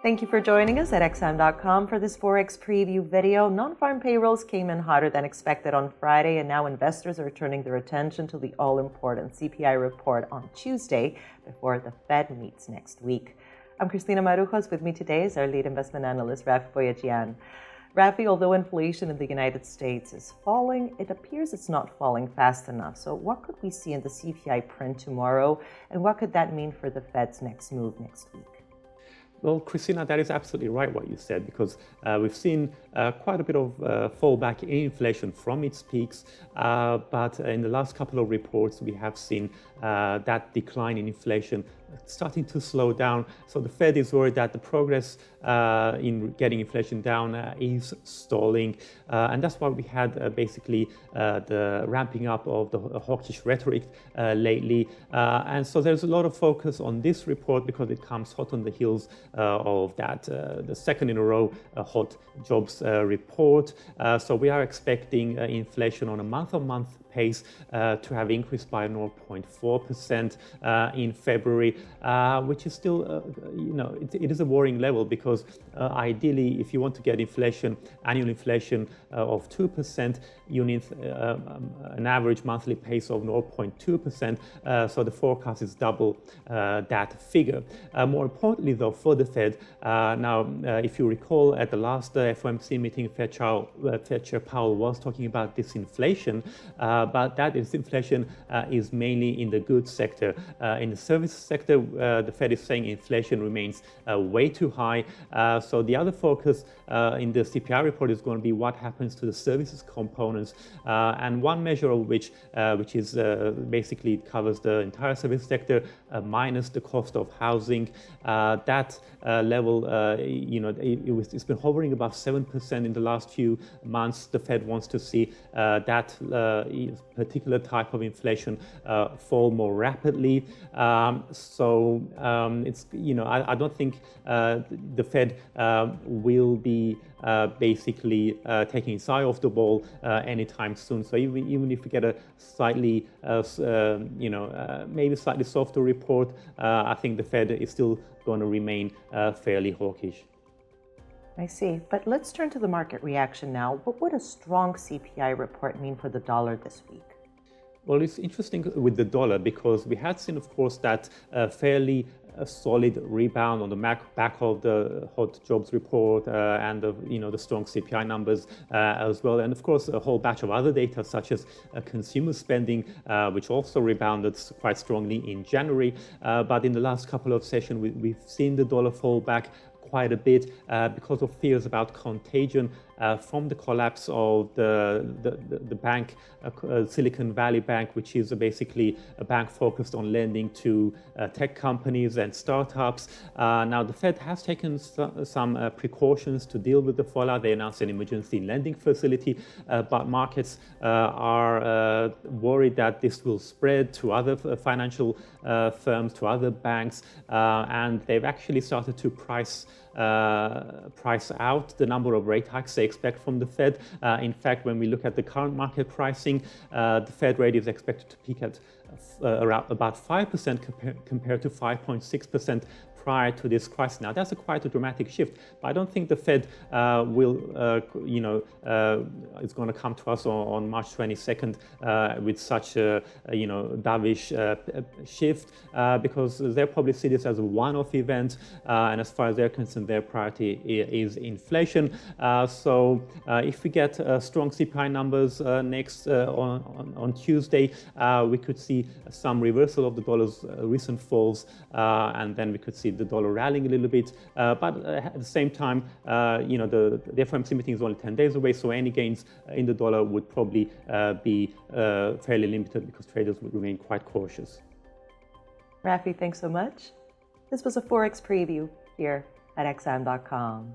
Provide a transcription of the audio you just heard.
Thank you for joining us at XM.com for this Forex Preview video. Non-farm payrolls came in hotter than expected on Friday, and now investors are turning their attention to the all-important CPI report on Tuesday before the Fed meets next week. I'm Cristina Marujos. With me today is our lead investment analyst, Rafi Boyajian. Rafi, although inflation in the United States is falling, it appears it's not falling fast enough. So what could we see in the CPI print tomorrow, and what could that mean for the Fed's next move next week? Well, Christina, that is absolutely right what you said, because we've seen quite a bit of fallback in inflation from its peaks, but in the last couple of reports we have seen that decline in inflation starting to slow down. So the Fed is worried that the progress in getting inflation down is stalling, and that's why we had basically the ramping up of the hawkish rhetoric lately. And so there's a lot of focus on this report because it comes hot on the heels of that, the second in a row hot jobs report. So we are expecting inflation on a month-on-month pace to have increased by 0.4% in February, which is still, it is a worrying level because ideally, if you want to get inflation, annual inflation of 2%, you need an average monthly pace of 0.2%. So the forecast is double that figure. More importantly, though, for the Fed, now, if you recall, at the last FOMC meeting, Fed Chair Powell was talking about disinflation, but that disinflation is mainly in the goods sector. In the service sector, the Fed is saying inflation remains way too high. So the other focus in the CPI report is going to be what happens to the services components, and one measure of which is basically covers the entire service sector minus the cost of housing. That level, it's been hovering above 7% in the last few months. The Fed wants to see that particular type of inflation fall more rapidly. It's, I don't think the Fed will be basically taking its eye off the ball anytime soon. So even if we get a slightly, maybe slightly softer report, I think the Fed is still going to remain fairly hawkish. I see. But let's turn to the market reaction now. What would a strong CPI report mean for the dollar this week? Well, it's interesting with the dollar because we had seen, of course, that fairly solid rebound on the back of the hot jobs report and the strong CPI numbers as well, and of course a whole batch of other data such as consumer spending, which also rebounded quite strongly in January. But in the last couple of sessions, we've seen the dollar fall back quite a bit because of fears about contagion from the collapse of the bank, Silicon Valley Bank, which is basically a bank focused on lending to tech companies and startups. Now, the Fed has taken some precautions to deal with the fallout. They announced an emergency lending facility, but markets are worried that this will spread to other financial firms, to other banks, and they've actually started to price out the number of rate hikes they expect from the Fed. In fact, when we look at the current market pricing, the Fed rate is expected to peak at around about 5% compared to 5.6% prior to this crisis. Now, that's quite a dramatic shift, but I don't think the Fed is going to come to us on March 22nd with such a, dovish shift, because they'll probably see this as a one-off event, and as far as they're concerned, their priority is inflation. So if we get strong CPI numbers next on Tuesday, we could see some reversal of the dollar's recent falls, and then we could see the dollar rallying a little bit, but at the same time, the FOMC meeting is only 10 days away, so any gains in the dollar would probably be fairly limited because traders would remain quite cautious. Rafi, thanks so much. This was a Forex Preview here at XM.com.